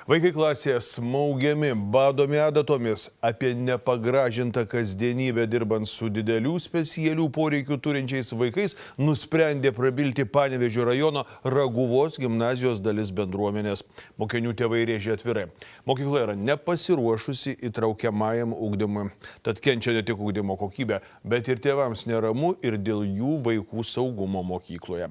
Vaikai klasėje smaugiami, badomi adatomis. Apie nepagražintą kasdienybę dirbant su didelių specialių poreikių turinčiais vaikais nusprendė prabilti Panevėžio rajono Raguvos gimnazijos dalis bendruomenės. Mokinių tėvai rėžė atvirai. Mokykla yra nepasiruošusi įtraukiamajam ugdymui. Tad kenčia ne tik ugdymo kokybė, bet ir tėvams neramu ir dėl jų vaikų saugumo mokykloje.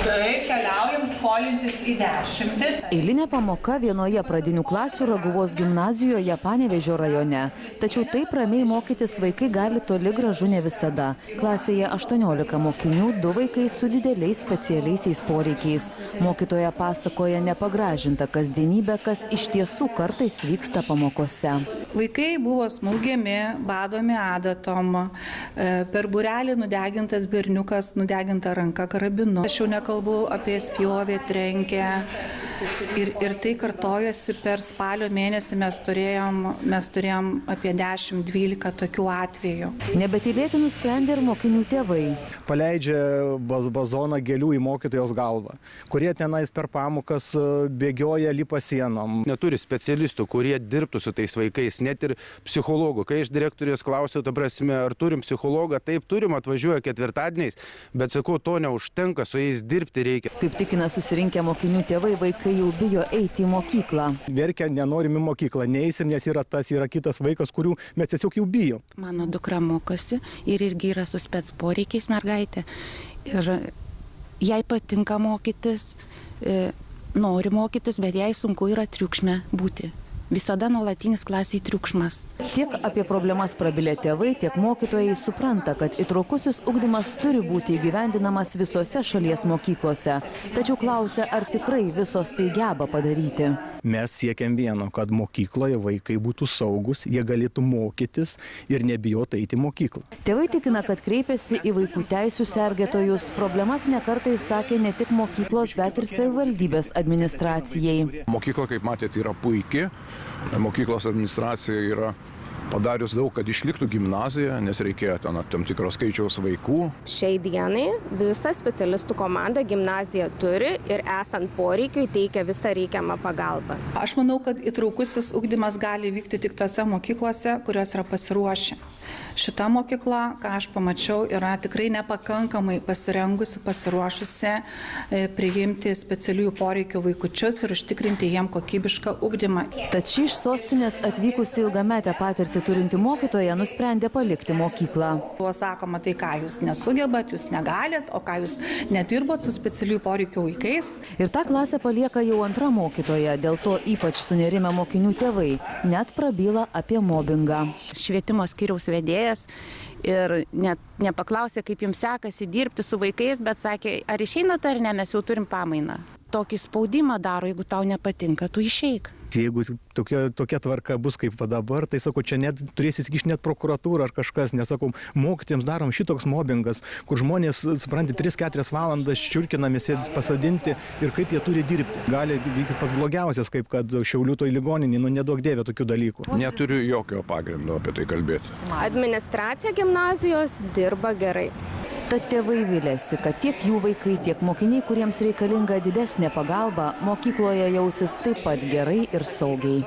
Taip, keliaujam skolintis į 10. Eilinė pamoka vienoje pradinių klasių Raguvos gimnazijoje Panevėžio rajone. Tačiau taip ramiai mokytis vaikai gali toli gražu ne visada. Klasėje 18 mokinių, 2 vaikai su dideliais specialiaisiais poreikiais. Mokytoja pasakoja nepagražintą kasdienybę, kas iš tiesų kartais vyksta pamokose. Vaikai buvo smaugiami, badomi adatom, per būrelį nudegintas berniukas, nudeginta ranka karabinu. Aš jau nekalbu apie spjovę, trenkę ir tai kartojosi per spalio mėnesį mes turėjom apie 10-12 tokių atvejų. Nebetylėti nusprendė ir mokinių tėvai. Paleidžia vazoną gėlių į mokytojos galvą, kurie tenais per pamokas bėgioja, lipa sienom. Neturi specialistų, kurie dirbtų su tais vaikais, net ir psichologų. Kai iš direktorės klausiau, ta prasme, ar turim psichologą, taip turim, atvažiuoja ketvirtadieniais, bet sakau, to neužtenka, su jais dirbti reikia. Kaip tikina susirinkę mokinių tėvai, vaikai jau bijo eiti į mokyklą. Verkia, nenorim į mokyklą, neįsim, nes yra kitas vaikas, kurių mes tiesiog jau bijom. Mano dukra mokosi ir irgi yra su spec poreikiais mergaitė. Ir jai patinka mokytis, nori mokytis, bet jai sunku yra triukšme būti. Visada nuolatinis klasėje triukšmas. Tiek apie problemas prabilę tėvai, tiek mokytojai supranta, kad įtraukusis ugdymas turi būti įgyvendinamas visose šalies mokyklose. Tačiau klausia, ar tikrai visos tai geba padaryti. Mes siekiam vieno, kad mokykloje vaikai būtų saugus, jie galėtų mokytis ir nebijotų eiti į mokyklą. Tėvai tikina, kad kreipėsi į vaikų teisių sergėtojus. Problemas nekartais sakė ne tik mokyklos, bet ir savivaldybės administracijai. Mokykla, kaip matėte, yra puiki. Mokyklos administracija yra padarius daug, kad išliktų gimnazija, nes reikėjo tam tikros skaičiaus vaikų. Šiai dienai visa specialistų komanda gimnaziją turi ir esant poreikiui teikia visą reikiamą pagalbą. Aš manau, kad įtraukusis ugdymas gali vykti tik tose mokyklose, kurios yra pasiruošę. Šita mokykla, ką aš pamačiau, yra tikrai nepakankamai pasiruošusi priimti specialiųjų poreikių vaikučius ir užtikrinti jiem kokybišką ugdymą. Tad ši iš sostinės atvykusi ilgametę patirtį turinti mokytoja nusprendė palikti mokyklą. Buvo sakoma, tai ką jūs nesugebat, jūs negalit, o ką jūs nedirbot su specialiųjų poreikių vaikais. Ir tą klasę palieka jau antra mokytoja, dėl to ypač sunerimę mokinių tėvai, net prabyla apie mobingą. Švietimo skyriaus vedėjas ir net nepaklausė, kaip jums sekasi dirbti su vaikais, bet sakė, ar išeinate ar ne, mes jau turim pamainą. Tokį spaudimą daro, jeigu tau nepatinka, tu išeik. Jeigu tokia tvarka bus kaip dabar, tai sakau, čia net turės įsikišti net prokuratūra ar kažkas, nes sakau, mokytėms darom šitoks mobingas, kur žmonės, supranti, 3-4 valandas čiurkinami, pasadinti ir kaip jie turi dirbti. Gali vykti pats blogiausias, kaip kad Šiaulių toj ligoninėje, neduok dievė tokių dalykų. Neturiu jokio pagrindo apie tai kalbėti. Administracija gimnazijos dirba gerai. Tad tėvai viliasi, kad tiek jų vaikai, tiek mokiniai, kuriems reikalinga didesnė pagalba, mokykloje jausis taip pat gerai ir saugiai.